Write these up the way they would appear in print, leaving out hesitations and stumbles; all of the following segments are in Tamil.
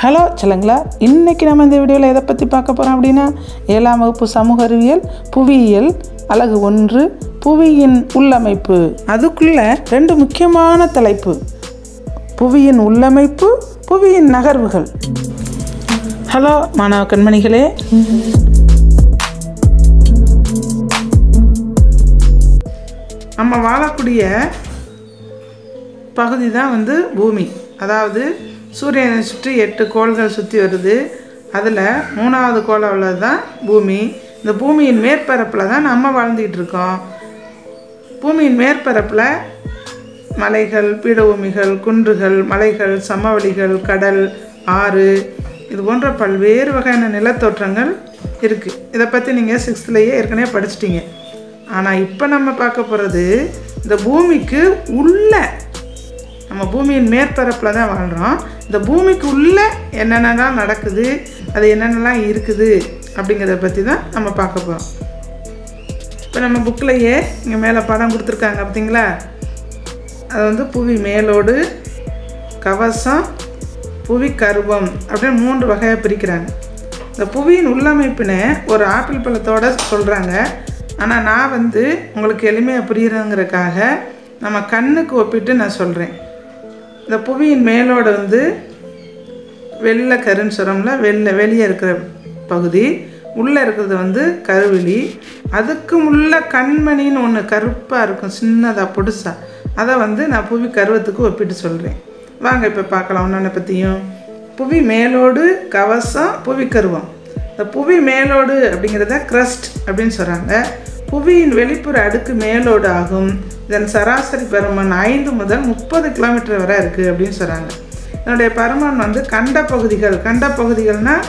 ஹலோ சொல்லுங்களா, இன்றைக்கி நம்ம இந்த வீடியோவில் எதை பற்றி பார்க்க போகிறோம் அப்படின்னா 7ஆம் வகுப்பு சமூக அறிவியல் புவியியல் அலகு 1 புவியின் உள்ளமைப்பு. அதுக்குள்ளே 2 முக்கியமான தலைப்பு: புவியின் உள்ளமைப்பு, புவியின் நகர்வுகள். ஹலோ மாணவ கண்மணிகளே, நம்ம வாழக்கூடிய பகுதி தான் பூமி. அதாவது சூரியனை சுற்றி 8 கோள்கள் சுற்றி வருது. அதில் 3ஆவது கோளம் உள்ளது தான் பூமி. இந்த பூமியின் மேற்பரப்பில் தான் நம்ம வாழ்ந்துக்கிட்டு இருக்கோம். பூமியின் மேற்பரப்பில் மலைகள், பீடபூமிகள், குன்றுகள், மலைகள், சமவெளிகள், கடல், ஆறு, இது போன்ற பல்வேறு வகையான நிலத்தோற்றங்கள் இருக்குது. இதை பற்றி நீங்கள் 6th ஏற்கனவே படிச்சிட்டிங்க. ஆனால் இப்போ நம்ம பார்க்க போகிறது இந்த பூமிக்கு உள்ள, நம்ம பூமியின் மேற்பரப்பில் தான் வாழ்கிறோம். இந்த பூமிக்கு உள்ளே என்னென்னலாம் நடக்குது, அது என்னென்னலாம் இருக்குது அப்படிங்கிறத பற்றி தான் நம்ம பார்க்க போகிறோம். இப்போ நம்ம புக்கிலையே இங்கே மேலே படம் கொடுத்துருக்காங்க பார்த்தீங்களா? அது புவி மேலோடு, கவசம், புவி கருவம் அப்படின்னு 3 வகையாக பிரிக்கிறாங்க. இந்த புவியின் உள்ளமைப்பினை ஒரு ஆப்பிள் பழத்தோடு சொல்கிறாங்க. ஆனால் நான் உங்களுக்கு எளிமையாக புரியுறதுங்கிறதுக்காக நம்ம கண்ணுக்கு ஒப்பிட்டு நான் சொல்கிறேன். இந்த புவியின் மேலோடு வெள்ளை கருன்னு சொல்கிறோம்ல, வெளியே இருக்கிற பகுதி, உள்ளே இருக்கிறது கருவிழி. அதுக்கு உள்ள கண்மணின்னு ஒன்று கருப்பாக இருக்கும், சின்னதாக பொடுசாக. அதை நான் புவி கருவத்துக்கு ஒப்பிட்டு சொல்கிறேன். வாங்க இப்போ பார்க்கலாம் ஒன்றொன்றை பற்றியும். புவி மேலோடு, கவசம், புவி கருவம். இந்த புவி மேலோடு அப்படிங்கிறத க்ரஸ்ட் அப்படின்னு சொல்கிறாங்க. புவியின் வெளிப்புற அடுக்கு மேலோடு ஆகும். இதன் சராசரி பருமன் 5 முதல் 30 கிலோமீட்டர் வரை இருக்குது அப்படின்னு சொல்கிறாங்க. இதனுடைய பருமன் கண்ட பகுதிகள்னால்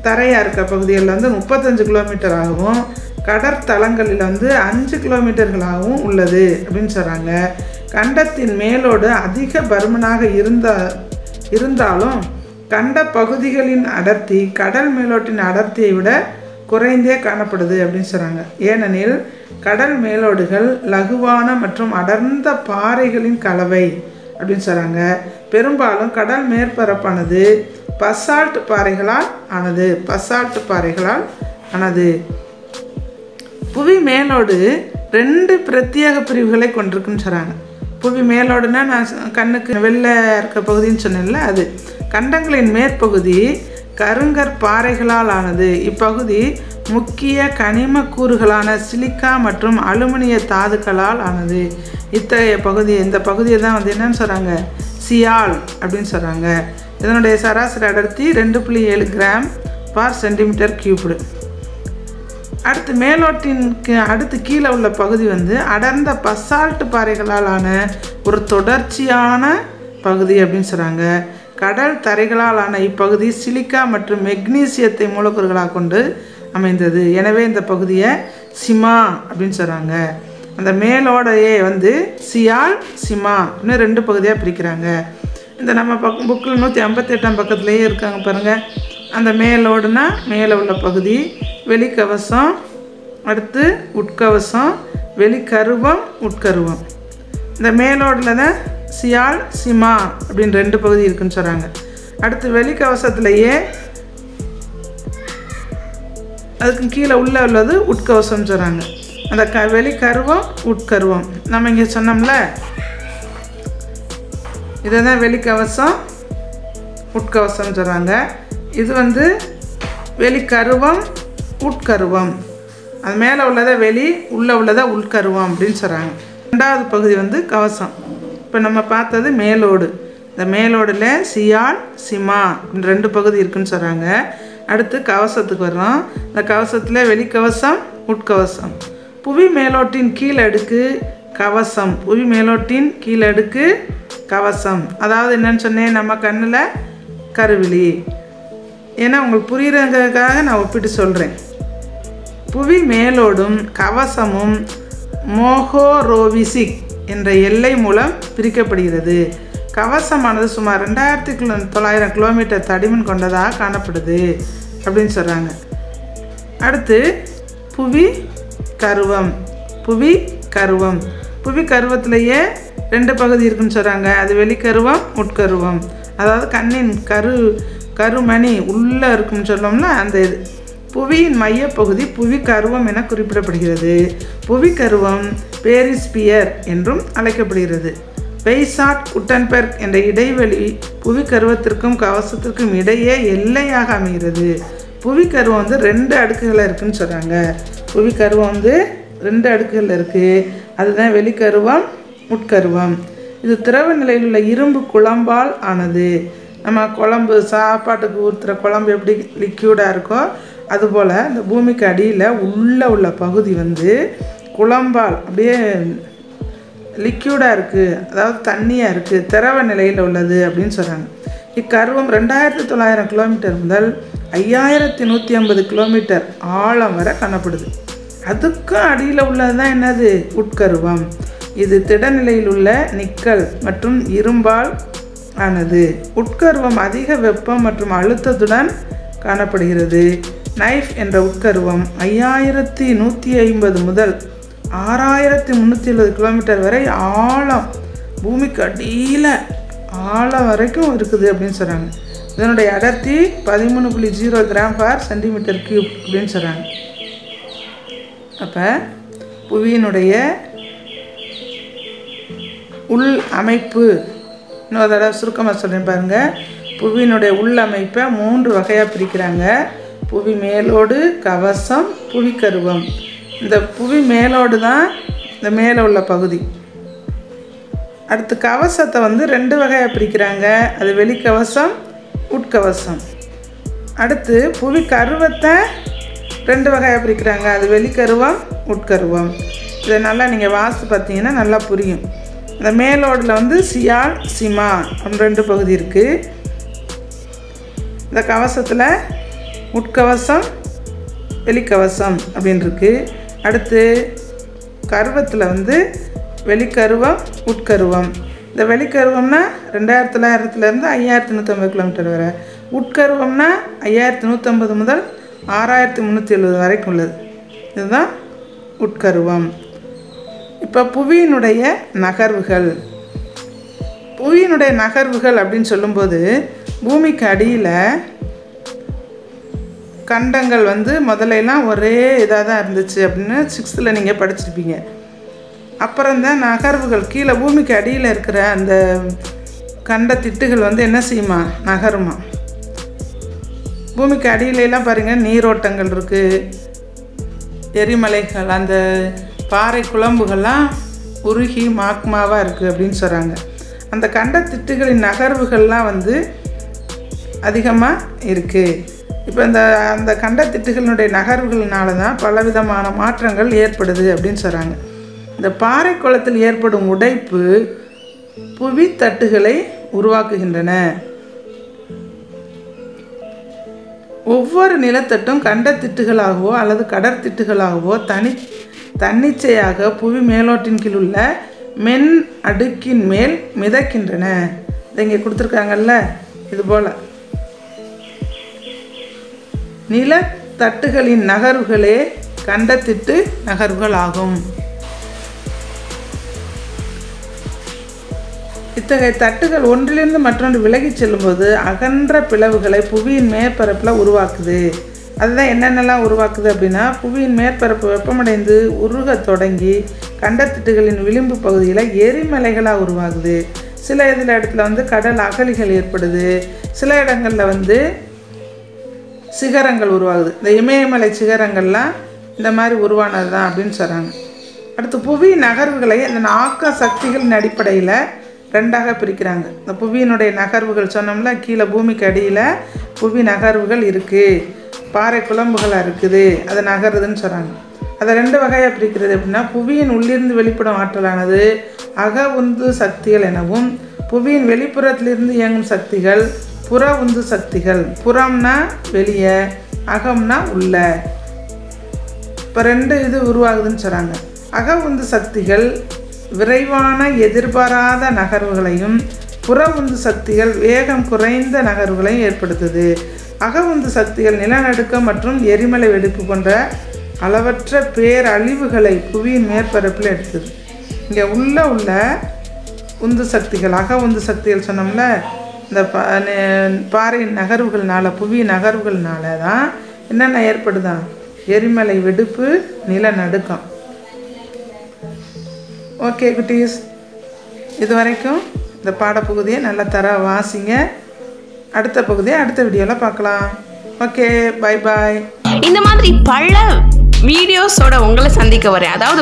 தரையாக இருக்க பகுதிகளில் 35 கிலோமீட்டர் ஆகவும், கடற்தலங்களில் 5 கிலோமீட்டர்களாகவும் உள்ளது அப்படின்னு சொல்கிறாங்க. கண்டத்தின் மேலோடு அதிக பருமனாக இருந்தாலும் கண்ட பகுதிகளின் அடர்த்தி கடல் மேலோட்டின் அடர்த்தியை விட குறைந்தே காணப்படுது அப்படின்னு சொல்கிறாங்க. ஏனெனில் கடல் மேலோடுகள் லகுவான மற்றும் அடர்ந்த பாறைகளின் கலவை அப்படின்னு சொல்கிறாங்க. பெரும்பாலும் கடல் மேற்பரப்பானது பசால்ட் பாறைகளால் ஆனது. புவி மேலோடு 2 பிரத்யேக பிரிவுகளை கொண்டிருக்குன்னு சொல்கிறாங்க. புவி மேலோடுனா நான் கண்ணுக்கு வெள்ளை இருக்க பகுதின்னு சொன்னேன்ல, அது. கண்டங்களின் மேற்பகுதி கருங்கற்பாறைகளால் ஆனது. இப்பகுதி முக்கிய கனிம கூறுகளான சிலிக்கா மற்றும் அலுமினிய தாதுக்களால் ஆனது. இந்த பகுதியை தான் என்னன்னு சொல்கிறாங்க, சியால் அப்படின்னு சொல்கிறாங்க. இதனுடைய சராசரி அடர்த்தி 2.7 கிராம் பர் சென்டிமீட்டர் கியூப்டு. அடுத்து மேலோட்டின்க்கு அடுத்து கீழே உள்ள பகுதி அடர்ந்த பசால்ட் பாறைகளால் ஆன ஒரு தொடர்ச்சியான பகுதி அப்படின்னு சொல்கிறாங்க. கடல் தரைகளால் ஆன இப்பகுதி சிலிக்கா மற்றும் மெக்னீசியத்தை மூலக்கூறுகளாக கொண்டு அமைந்தது. எனவே இந்த பகுதியை சிமா அப்படின்னு சொல்கிறாங்க. அந்த மேலோடையே சியால், சிமா அப்படின்னு 2 பகுதியாக பிரிக்கிறாங்க. இந்த நம்ம புக்கில் 158ஆம் பக்கத்துலேயே இருக்காங்க பாருங்கள். அந்த மேலோடுனா மேலே உள்ள பகுதி, வெளிக்கவசம், அடுத்து உட்கவசம், வெளிக்கருவம், உட்கருவம். இந்த மேலோடில் தான் சியால், சிமா அப்படின்னு 2 பகுதி இருக்குன்னு சொல்கிறாங்க. அடுத்து வெளிக்கவசத்துலேயே அதுக்கு கீழே உள்ளது உட்கவசம் சொல்கிறாங்க. அந்த வெளிக்கருவம், உட்கருவம் நம்ம இங்கே சொன்னோம்ல, இதை தான் வெளிக்கவசம், உட்கவசம் சொல்கிறாங்க. இது வெளிக்கருவம், உட்கருவம். அது மேலே உள்ளதை வெளி, உள்ளே உள்ளதை உள்கருவம் அப்படின்னு சொல்கிறாங்க. 2வது பகுதி கவசம். இப்போ நம்ம பார்த்தது மேலோடு. இந்த மேலோடில் சியால், சிமா 2 பகுதி இருக்குன்னு சொல்கிறாங்க. அடுத்து கவசத்துக்கு வர்றோம். இந்த கவசத்தில் வெளிக்கவசம், உட்கவசம். புவி மேலோட்டின் கீழடுக்கு கவசம். புவி மேலோட்டின் கீழடுக்கு கவசம். அதாவது என்னன்னு சொன்னேன், நம்ம கண்ணில் கருவிழி. ஏன்னா உங்களுக்கு புரியுறதுக்காக நான் ஒப்பிட்டு சொல்கிறேன். புவி மேலோடும் கவசமும் மோகோரோவிசிக் என்ற எல்லை மூலம் பிரிக்கப்படுகிறது. கவசமானது சுமார் 2900 கிலோமீட்டர் தடிமன் கொண்டதாக காணப்படுது அப்படின்னு சொல்கிறாங்க. அடுத்து புவி கருவம். புவி கருவத்திலேயே 2 பகுதி இருக்குன்னு சொல்கிறாங்க. அது வெளிக்கருவம், உட்கருவம். அதாவது கண்ணின் கருமணி உள்ளே இருக்குன்னு சொல்லோம்ல அந்த இது. புவியின் மையப்பகுதி புவி கருவம் என குறிப்பிடப்படுகிறது. புவி கருவம் பேரிஸ்பியர் என்றும் அழைக்கப்படுகிறது. வெய்சாட் குட்டன்பெர்க் என்ற இடைவெளி புவி கருவத்திற்கும் கவசத்திற்கும் இடையே எல்லையாக அமைகிறது. புவி கருவம் வந்து 2 அடுக்குகள் இருக்குதுன்னு சொல்கிறாங்க. புவி கருவம் வந்து 2 அடுக்குகள் இருக்குது. அதுதான் வெளிக்கருவம், உட்கருவம். இது திரவ நிலையில் உள்ள இரும்பு குழம்பால் ஆனது. நம்ம குழம்பு சாப்பாட்டுக்கு ஊற்றுற குழம்பு எப்படி லிக்யூடாக இருக்கோ அதுபோல் இந்த பூமிக்கு அடியில் உள்ளே உள்ள பகுதி வந்து குழம்பால் அப்படியே லிக்யூடாக இருக்குது, அதாவது தண்ணியாக இருக்குது, திரவ நிலையில் உள்ளது அப்படின்னு சொல்கிறாங்க. இக்கருவம் 2900 கிலோமீட்டர் முதல் 5150 கிலோமீட்டர் ஆழம் வரை காணப்படுது. அதுக்கும் அடியில் உள்ளது தான் என்னது? உட்கருவம். இது திடநிலையில் உள்ள நிக்கல் மற்றும் இரும்பால் ஆனது. உட்கருவம் அதிக வெப்பம் மற்றும் அழுத்தத்துடன் காணப்படுகிறது. நைஃப் என்ற உட்கருவம் 5150 முதல் 6370 கிலோமீட்டர் வரை ஆழம், பூமிக்கு அடியில் ஆழம் வரைக்கும் இருக்குது அப்படின்னு சொல்கிறாங்க. இதனுடைய அடர்த்தி 13.0 கிராம்/சென்டிமீட்டர் கியூப் அப்படின்னு சொல்கிறாங்க. அப்போ புவியினுடைய உள் அமைப்பு இன்னொரு தடவை சுருக்கமாக சொல்கிறேன் பாருங்கள். புவியினுடைய உள் அமைப்பை 3 வகையாக பிரிக்கிறாங்க. புவி மேலோடு, கவசம், புவிக்கருவம். இந்த புவி மேலோடு தான் இந்த மேலே உள்ள பகுதி. அடுத்து கவசத்தை வந்து 2 வகையாக பிரிக்கிறாங்க. அது வெளிக்கவசம், உட்கவசம். அடுத்து புவி கருவத்தை 2 வகையாக பிரிக்கிறாங்க. அது வெளிக்கருவம், உட்கருவம். இதை நல்லா நீங்கள் வாசித்து பார்த்தீங்கன்னா நல்லா புரியும். இந்த மேலோடில் வந்து சியால், சிமா அப்படின்னு 2 பகுதி இருக்குது. இந்த கவசத்தில் உட்கவசம், வெளிக்கவசம் அப்படின்னு இருக்குது. அடுத்து கருவத்தில் வந்து வெளிக்கருவம், உட்கருவம். இந்த வெளிக்கருவம்னா 2900 5150 கிலோமீட்டர் வரை. உட்கருவம்னா 5150 முதல் 6370 வரைக்கும் உள்ளது. இதுதான் உட்கருவம். இப்போ புவியினுடைய நகர்வுகள். புவியினுடைய நகர்வுகள் அப்படின்னு சொல்லும்போது பூமிக்கு அடியில் கண்டங்கள் வந்து முதலையெல்லாம் ஒரே இதாக தான் இருந்துச்சு அப்படின்னு 6th நீங்கள் படிச்சிருப்பீங்க. அப்புறம் தான் நகர்வுகள் கீழே பூமிக்கு அடியில் இருக்கிற அந்த கண்ட திட்டுகள் வந்து என்ன செய்யுமா? நகருமா. பூமிக்கு அடியிலெல்லாம் பாருங்கள் நீரோட்டங்கள் இருக்குது, எரிமலைகள், அந்த பாறை குழம்புகள்லாம் உருகி மாக்மாவாக இருக்குது அப்படின்னு சொல்கிறாங்க. அந்த கண்ட திட்டுகளின் நகர்வுகள்லாம் வந்து அதிகமாக இருக்குது. இப்போ அந்த கண்ட திட்டுகளினுடைய நகர்வுகளினால தான் பலவிதமான மாற்றங்கள் ஏற்படுது அப்படின்னு சொல்கிறாங்க. இந்த பாறை குளத்தில் ஏற்படும் உடைப்பு புவி தட்டுகளை உருவாக்குகின்றன. ஒவ்வொரு நிலத்தட்டும் கண்ட திட்டுகளாகவோ அல்லது கடற்திட்டுகளாகவோ தன்னிச்சையாக புவி மேலோட்டின் கீழ் உள்ள மென் அடுக்கின் மேல் மிதக்கின்றன. இதை இங்கே கொடுத்துருக்காங்கல்ல, இது போல் நிலத்தட்டுகளின் நகர்வுகளே கண்டத்திட்டு நகர்வுகள் ஆகும். இத்தகைய தட்டுகள் ஒன்றிலிருந்து மற்றொன்று விலகி செல்லும்போது அகன்ற பிளவுகளை புவியின் மேற்பரப்பில் உருவாக்குது. அதுதான் என்னென்னலாம் உருவாக்குது அப்படின்னா, புவியின் மேற்பரப்பு வெப்பமடைந்து உருக தொடங்கி கண்டத்திட்டுகளின் விளிம்பு பகுதியில் எரிமலைகளாக உருவாகுது. சில இடத்துல வந்து கடல் அகழிகள் ஏற்படுது. சில இடங்களில் வந்து சிகரங்கள் உருவாகுது. இந்த இமயமலை சிகரங்கள்லாம் இந்த மாதிரி உருவானது தான் அப்படின்னு சொல்கிறாங்க. அடுத்து புவி நகர்வுகளை இந்த ஆக்க சக்திகளின் அடிப்படையில் 2ஆக பிரிக்கிறாங்க. இந்த புவியினுடைய நகர்வுகள் சொன்னோம்ல, கீழே பூமிக்கு அடியில் புவி நகர்வுகள் இருக்குது, பாறை குழம்புகளாக இருக்குது, அது நகருதுன்னு சொல்கிறாங்க. அதை 2 வகையாக பிரிக்கிறது அப்படின்னா, புவியின் உள்ளிருந்து வெளிப்படும் ஆற்றலானது அக உந்து சக்திகள் எனவும், புவியின் வெளிப்புறத்திலிருந்து இயங்கும் சக்திகள் புற உந்து சக்திகள். புறம்னா வெளியே, அகம்னா உள்ள. இப்போ 2 இது உருவாகுதுன்னு சொல்கிறாங்க. அக உந்து சக்திகள் விரைவான எதிர்பாராத நகர்வுகளையும், புற உந்து சக்திகள் வேகம் குறைந்த நகர்வுகளையும் ஏற்படுத்துது. அக உந்து சக்திகள் நிலநடுக்கம் மற்றும் எரிமலை வெடிப்பு போன்ற அளவற்ற பேரழிவுகளை புவியின் மேற்பரப்பில் எடுக்குது. இங்கே உள்ள உந்து சக்திகள், அக உந்து சக்திகள் சொன்னோம்ல, இந்த பாறை நகர்வுகள்னால, புவி நகர்வுகள்னால தான் என்னென்ன ஏற்படுதான்? எரிமலை வெடிப்பு, நிலநடுக்கம். ஓகே குட்டீஸ், இது வரைக்கும் இந்த பாடப்பகுதியை நல்லா வாசிங்க. அடுத்த பகுதியை அடுத்த வீடியோவில் பார்க்கலாம். Okay, bye bye. இந்த மாதிரி பல வீடியோஸோட உங்களை சந்திக்க வரேன். அதாவது